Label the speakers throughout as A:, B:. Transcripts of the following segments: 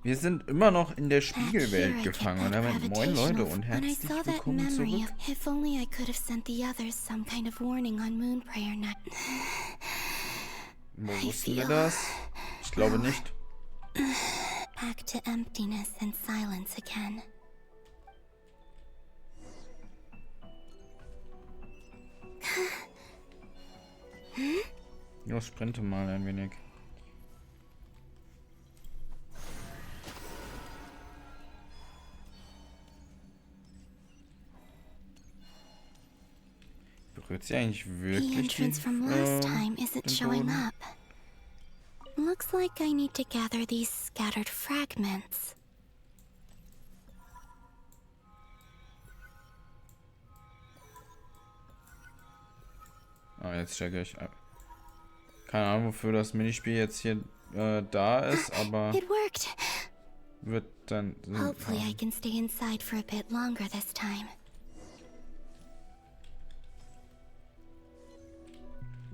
A: Wir sind immer noch in der Spiegelwelt gefangen. Und damit moin Leute und herzlich willkommen zurück.
B: If only I could have sent the others some kind of warning on Moon Prayer Night.
A: Wo wussten wir das? Ich glaube nicht.
B: Back to emptiness and silence again.
A: Ja, sprinte mal ein wenig. Berührt sie eigentlich wirklich
B: The entrance from last time isn't showing up. Looks like I need to gather these scattered fragments.
A: Ah, jetzt checke ich. Keine Ahnung, wofür das Minispiel jetzt hier da ist, aber
B: It worked.
A: wird dann...
B: Hopefully I can stay inside for a bit longer this time.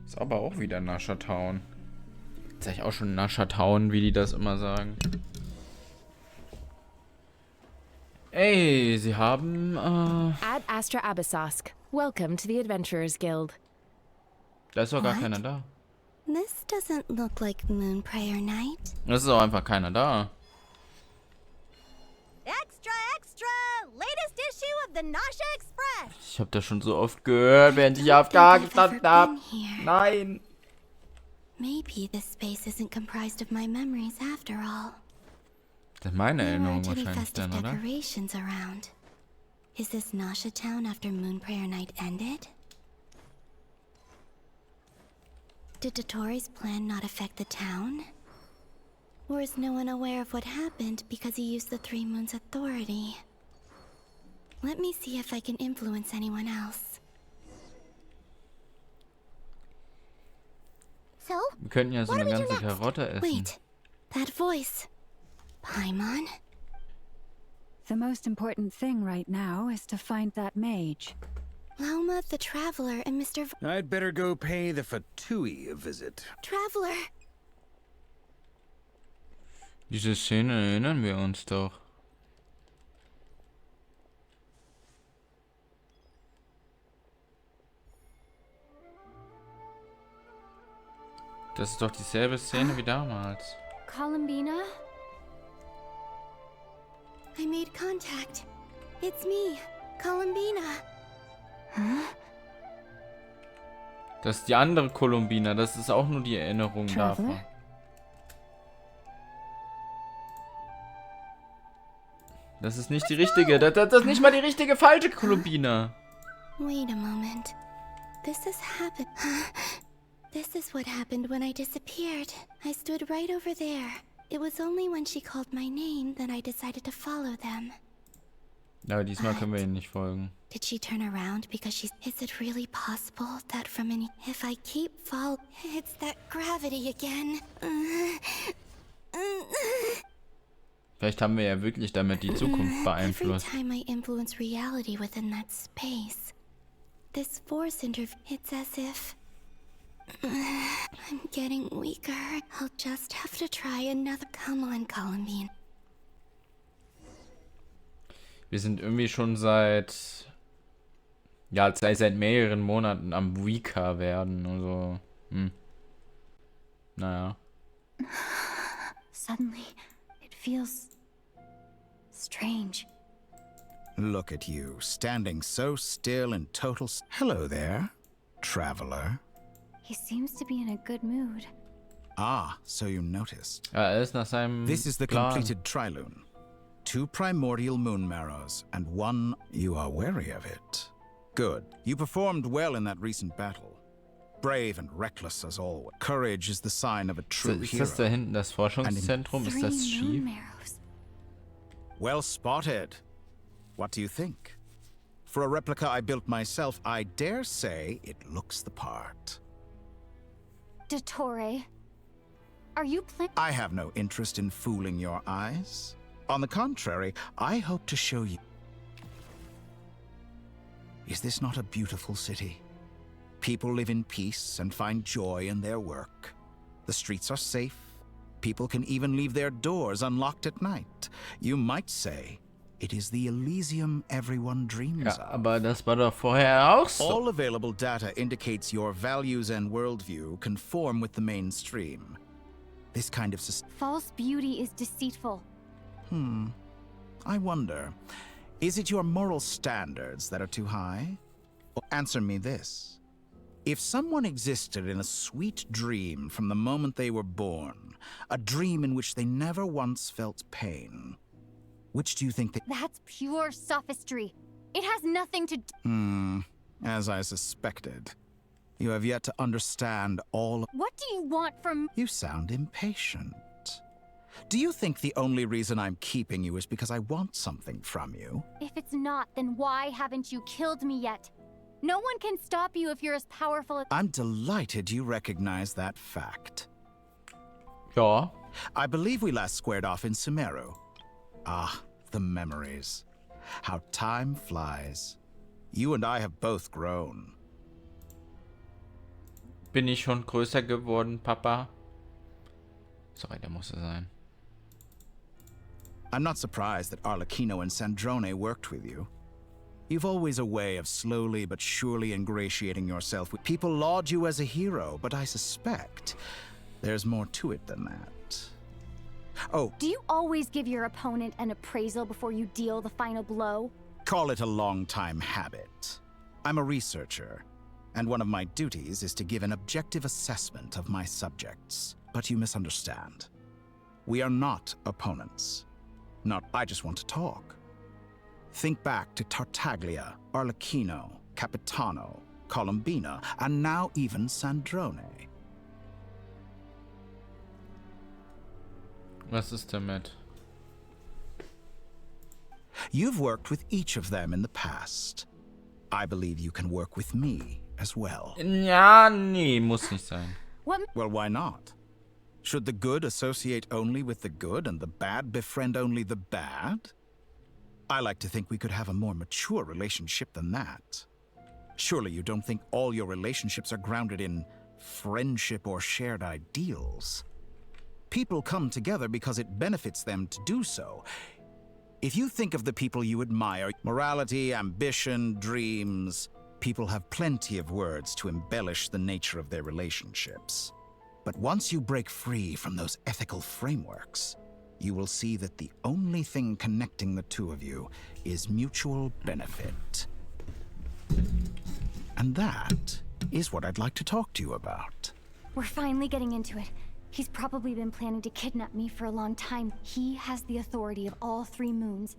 A: Ist aber auch wieder Nasher Town. Jetzt sag ich auch schon Nasher Town, wie die das immer sagen. Ey, sie haben...
C: Ad Astra Abyssosk. Welcome to the Adventurers Guild.
A: Da ist doch gar
B: What?
A: keiner da.
B: This doesn't look like Moon Prayer Night.
A: Das ist auch einfach keiner da.
D: Extra, extra! Latest issue of the Nasha Express!
A: Ich habe das schon so oft gehört, während ich auf da gestanden habe. Nein.
B: Maybe this space isn't comprised of my memories after all.
A: Das ist meine
B: There
A: Erinnerung
B: aren't any
A: wahrscheinlich
B: festive
A: dann, oder?
B: decorations around. Is this Nasha Town after Moon Prayer Night ended? Did Dottores' plan not affect the town? Or is no one aware of what happened because he used the Three Moons' authority? Let me see if I can influence anyone else.
D: So,
A: Wir könnten ja so eine ganze Karotte essen.
B: Wait, that voice. Paimon?
E: The most important thing right now is to find that mage.
B: Lauma the Traveler and Mr.
F: I'd better go pay the Fatui a visit.
B: Traveler!
A: Diese Szene erinnern wir uns doch. Das ist doch dieselbe Szene wie damals.
C: Columbina?
B: I made contact. It's me, Columbina.
A: Das ist die andere Columbina. Das ist auch nur die Erinnerung davon.
E: Traveler?
A: Das ist nicht die richtige. Das ist nicht mal die richtige falsche Columbina.
B: Wait a moment. This has happened. This is what happened when I disappeared. I stood right over there. It was only when she called my name that I decided to follow them.
A: Aber diesmal können wir ihnen nicht folgen.
B: Did she turn around because she's... Is it really possible that from any... If I keep it's that gravity again.
A: Vielleicht haben wir ja wirklich damit die Zukunft beeinflusst.
B: Every time I influence reality within that space, this force it's as if... I'm getting weaker. I'll just have to try another... Come on, Columbine.
A: Wir sind irgendwie schon seit mehreren Monaten am Mavuika werden. Also, naja.
E: Suddenly, it feels strange.
F: Look at you, standing so still in total... Hello there, traveler.
E: He seems to be in a good mood.
F: Ah, so you noticed.
A: Ja, er ist nach seinem
F: This is the
A: Plan.
F: completed Trilune. 2 primordial moon marrows, and 1... You are wary of it. Good. You performed well in that recent battle. Brave and reckless as always. Courage is the sign of a true
A: Ist
F: hero.
A: das da hinten das Forschungszentrum? Ist das
E: Three
A: schief?
E: moon marrows.
F: Well spotted. What do you think? For a replica I built myself, I dare say it looks the part.
E: Dottore, are you
F: I have no interest in fooling your eyes. On the contrary, I hope to show you... Is this not a beautiful city? People live in peace and find joy in their work. The streets are safe, People can even leave their doors unlocked at night. You might say it is the Elysium everyone dreams
A: Ja,
F: of.
A: aber das war doch vorher auch so.
F: All available data indicates your values and worldview conform with the mainstream. This kind of
D: False beauty is deceitful.
F: I wonder, is it your moral standards that are too high? Answer me this. If someone existed in a sweet dream from the moment they were born, a dream in which they never once felt pain, which do you think they...
D: That's pure sophistry. It has nothing to
F: As I suspected. You have yet to understand all...
D: What do you want from...
F: You sound impatient. Do you think the only reason I'm keeping you is because I want something from you?
D: If it's not, then why haven't you killed me yet? No one can stop you if you're as powerful as...
F: I'm delighted you recognize that fact.
A: Ja.
F: I believe we last squared off in Sumeru. Ah, the memories. How time flies. You and I have both grown.
A: Bin ich schon größer geworden, Papa? Sorry, der musste sein.
F: I'm not surprised that Arlecchino and Sandrone worked with you. You've always a way of slowly but surely ingratiating yourself with people. Laud you as a hero, but I suspect there's more to it than that. Oh,
D: Do you always give your opponent an appraisal before you deal the final blow?
F: call it a long-time habit. I'm a researcher, and one of my duties is to give an objective assessment of my subjects. But you misunderstand. We are not opponents. I just want to talk. Think back to Tartaglia, Arlecchino, Capitano, Columbina, and now even Sandrone.
A: Was ist damit?
F: You've worked with each of them in the past. I believe you can work with me as well.
A: Ja, nee, muss nicht sein.
F: Well, why not? Should the good associate only with the good and the bad befriend only the bad? I like to think we could have a more mature relationship than that. Surely you don't think all your relationships are grounded in friendship or shared ideals. People come together because it benefits them to do so. If you think of the people you admire, morality, ambition, dreams, people have plenty of words to embellish the nature of their relationships. But once you break free from those ethical frameworks, you will see that the only thing connecting the two of you is mutual benefit. And that is what I'd like to talk to you about.
D: We're finally getting into it. He's probably been planning to kidnap me for a long time. He has the authority of all three moons.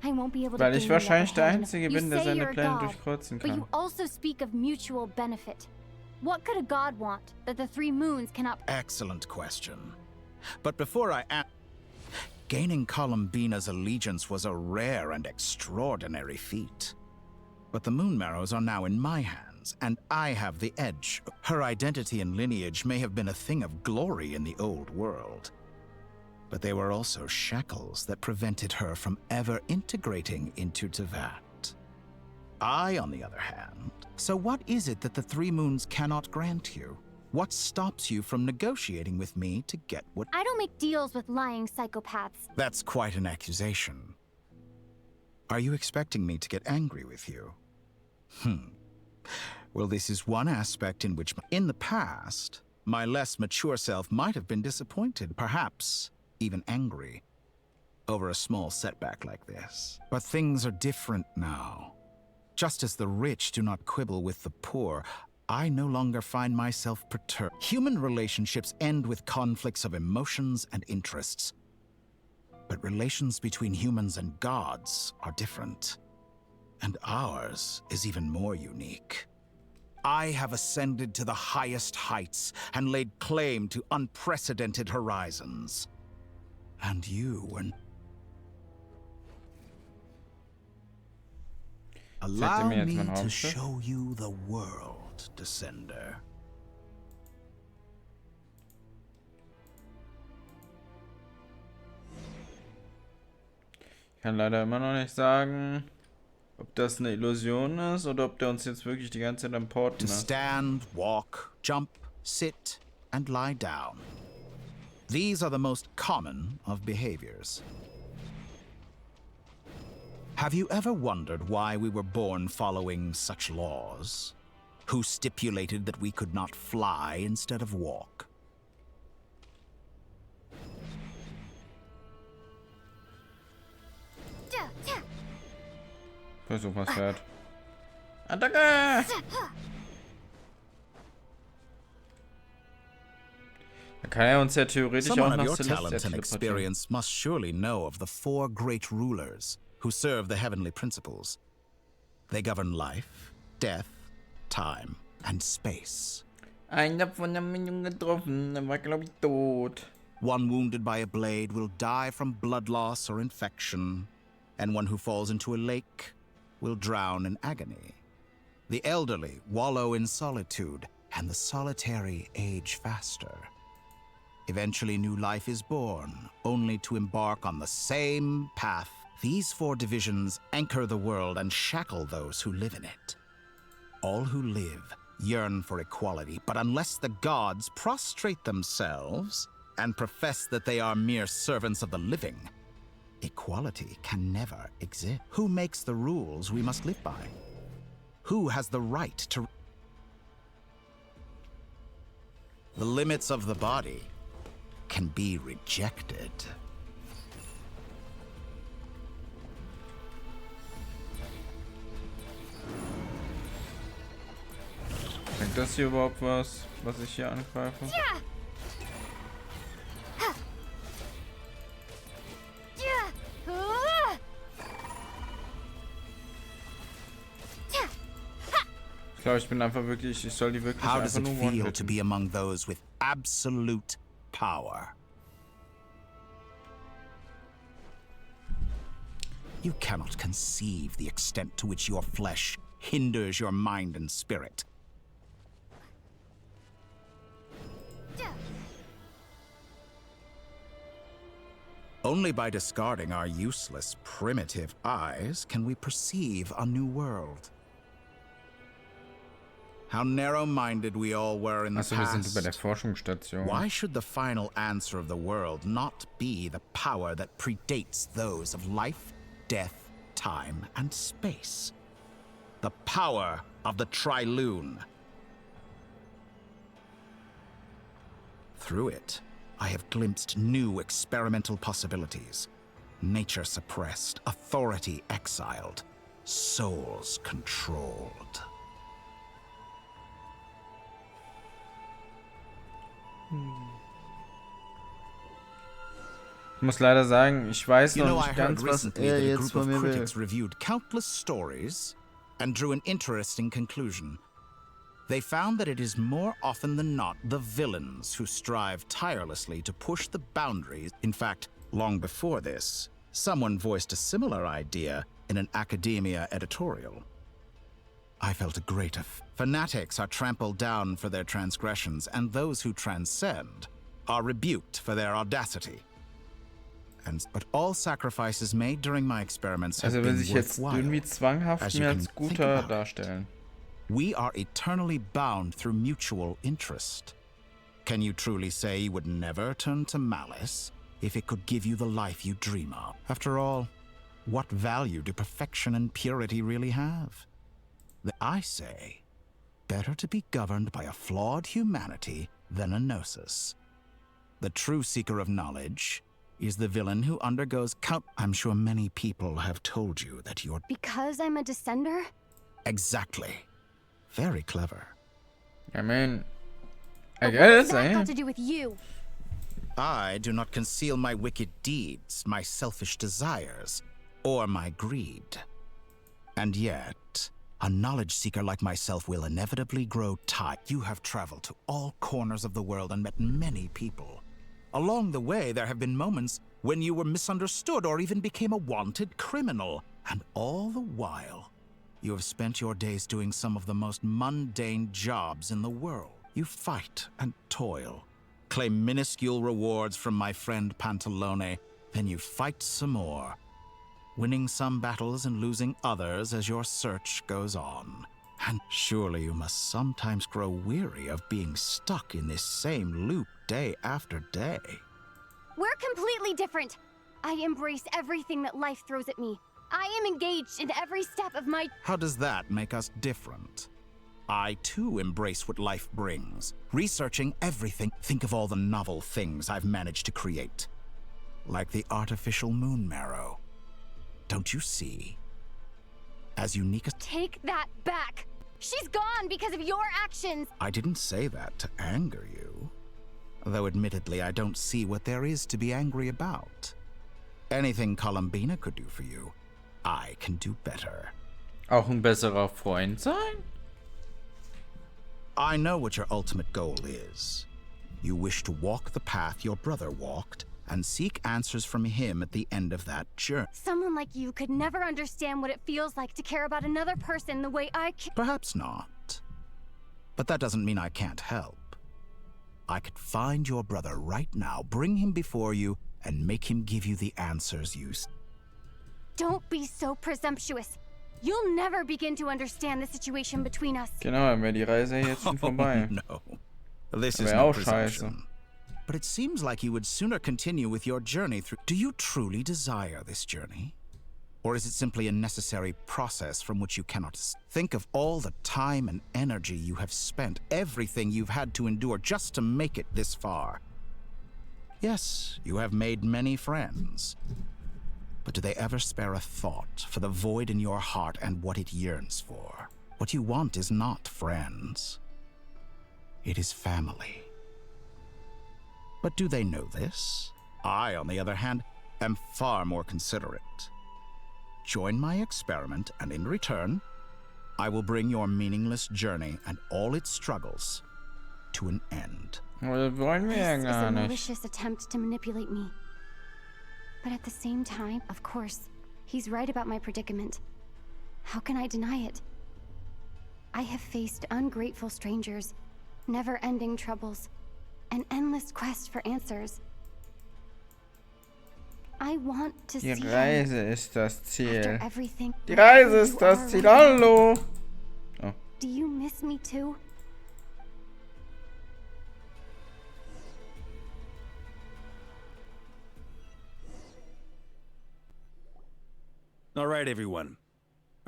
D: I won't be able to
A: Weil
D: gain
A: ich
D: the upper
A: wahrscheinlich der
D: hand.
A: Einzige
D: You
A: bin, der
D: say
A: seine
D: you're a
A: Pläne
D: god,
A: durchkreuzen
D: but
A: kann.
D: you also speak of mutual benefit. What could a god want that the three moons cannot...
F: Excellent question. But before I ask, gaining Columbina's allegiance was a rare and extraordinary feat. But the Moon Marrows are now in my hands, and I have the edge. Her identity and lineage may have been a thing of glory in the old world, but they were also shackles that prevented her from ever integrating into Teyvat. I, on the other hand... So what is it that the Three Moons cannot grant you? What stops you from negotiating with me to get what...
D: I don't make deals with lying psychopaths.
F: That's quite an accusation. Are you expecting me to get angry with you? Well, this is one aspect in which, in the past, my less mature self might have been disappointed, perhaps even angry, over a small setback like this. But things are different now. Just as the rich do not quibble with the poor, I no longer find myself perturbed. Human relationships end with conflicts of emotions and interests. But relations between humans and gods are different. And ours is even more unique. I have ascended to the highest heights and laid claim to unprecedented horizons. And you were... Allow
A: mir jetzt
F: me
A: mein
F: to
A: Raumschiff.
F: show you the world, Descender.
A: Ich kann leider immer noch nicht sagen, ob das eine Illusion ist oder ob der uns jetzt wirklich die ganze Zeit am Porten
F: To
A: ist.
F: stand, walk, jump, sit, and lie down. These are the most common of behaviors. Have you ever wondered why we were born following such laws? Who stipulated that we could not fly instead of walk?
A: Versuch mal das Pferd. Attacke! Da kann er uns ja theoretisch auch
F: Someone
A: nach
F: of your
A: Celestia
F: talent and
A: teleportieren.
F: experience must surely know of the 4 great rulers who serve the heavenly principles. They govern life, death, time, and space.
A: Einer von der Minion getroffen, er war glaube ich tot.
F: One wounded by a blade will die from blood loss or infection, and one who falls into a lake will drown in agony. The elderly wallow in solitude, and the solitary age faster. Eventually, new life is born, only to embark on the same path. These 4 divisions anchor the world and shackle those who live in it. All who live yearn for equality, but unless the gods prostrate themselves and profess that they are mere servants of the living, equality can never exist. Who makes the rules we must live by? Who has the right to... The limits of the body can be rejected.
A: Bringt das hier überhaupt was ich hier angreife? Ich glaube, ich bin einfach wirklich, ich soll die wirklich
F: How does
A: einfach
F: it
A: nur
F: feel to
A: one-hitten.
F: be among those with absolute power? You cannot conceive the extent to which your flesh hinders your mind and spirit. Only by discarding our useless, primitive eyes can we perceive a new world. How narrow-minded we all were in the
A: Achso, wir sind bei der
F: past.
A: Forschungsstation.
F: Why should the final answer of the world not be the power that predates those of life, death, time, and space? The power of the Trilune. Through it, I have glimpsed new experimental possibilities. Nature suppressed, authority exiled, souls controlled.
A: Ich muss leider sagen, ich weiß
F: You know,
A: noch
F: I
A: nicht
F: heard
A: ganz, was
F: recently
A: er
F: that a
A: jetzt
F: group
A: von
F: of
A: mir will.
F: critics reviewed countless stories and drew an interesting conclusion. They found that it is more often than not the villains who strive tirelessly to push the boundaries. In fact, long before this, someone voiced a similar idea in an academia editorial. I felt a great fanatics are trampled down for their transgressions, and those who transcend are rebuked for their audacity. But all sacrifices made during my experiments have
A: Also will
F: been
A: sich jetzt
F: worthwhile.
A: irgendwie zwanghaft
F: as you
A: mir
F: can
A: als
F: think
A: Guter
F: about it.
A: darstellen.
F: We are eternally bound through mutual interest. Can you truly say you would never turn to malice if it could give you the life you dream of? After all, what value do perfection and purity really have? I say, better to be governed by a flawed humanity than a gnosis. The true seeker of knowledge is the villain who undergoes I'm sure many people have told you that you're...
D: Because I'm a descender?
F: Exactly. Very clever.
A: I mean, I
D: But what
A: guess,
D: has that
A: eh?
D: got to do with you?
F: I do not conceal my wicked deeds, my selfish desires, or my greed. And yet, a knowledge seeker like myself will inevitably grow tired. You have traveled to all corners of the world and met many people. Along the way, there have been moments when you were misunderstood or even became a wanted criminal. And all the while, you have spent your days doing some of the most mundane jobs in the world. You fight and toil, claim minuscule rewards from my friend Pantalone, then you fight some more, winning some battles and losing others as your search goes on. And surely you must sometimes grow weary of being stuck in this same loop day after day.
D: We're completely different. I embrace everything that life throws at me. I am engaged in every step of my...
F: How does that make us different? I, too, embrace what life brings. Researching everything. Think of all the novel things I've managed to create. Like the artificial moon marrow. Don't you see? As unique as...
D: Take that back! She's gone because of your actions!
F: I didn't say that to anger you. Though admittedly, I don't see what there is to be angry about. Anything Columbina could do for you, I can do better.
A: Auch ein besserer Freund sein?
F: I know what your ultimate goal is. You wish to walk the path your brother walked and seek answers from him at the end of that journey.
D: Someone like you could never understand what it feels like to care about another person the way I can.
F: Perhaps not. But that doesn't mean I can't help. I could find your brother right now, bring him before you, and make him give you the answers you...
D: Don't be so presumptuous. You'll never begin to understand the situation between us.
A: Genau, dann wäre die Reise jetzt schon vorbei.
F: No. This is
A: Wär
F: no
A: auch scheiße.
F: presumption. But it seems like you would sooner continue with your journey through... Do you truly desire this journey? Or is it simply a necessary process from which you cannot... Think of all the time and energy you have spent, everything you've had to endure just to make it this far. Yes, you have made many friends. But do they ever spare a thought for the void in your heart and what it yearns for? What you want is not friends. It is family. But do they know this? I, on the other hand, am far more considerate. Join my experiment, and in return, I will bring your meaningless journey and all its struggles to an end.
A: Aber das wollen wir ja
D: This is
A: gar
D: a
A: nicht.
D: malicious attempt to manipulate me. But at the same time, of course, he's right about my predicament. How can I deny it? I have faced ungrateful strangers, never-ending troubles, an endless quest for answers. I want to
A: Die
D: see
A: Reise
D: him.
A: ist das
D: After
A: Ziel.
D: everything.
A: Die Reise
D: you
A: ist das
D: are
A: Ziel.
D: right.
A: Hallo.
D: Do you miss me too?
G: All right, everyone.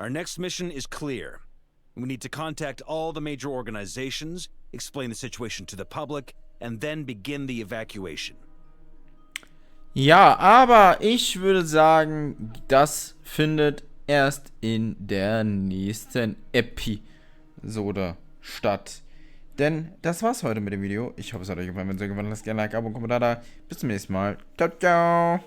G: Our next mission is clear. We need to contact all the major organizations, explain the situation to the public, and then begin the evacuation.
A: Ja, aber ich würde sagen, das findet erst in der nächsten Episode statt. Denn das war's heute mit dem Video. Ich hoffe, es hat euch gefallen. Wenn es euch gefallen hat, lasst gerne ein Like, Abo und Kommentar da. Bis zum nächsten Mal. Ciao, ciao.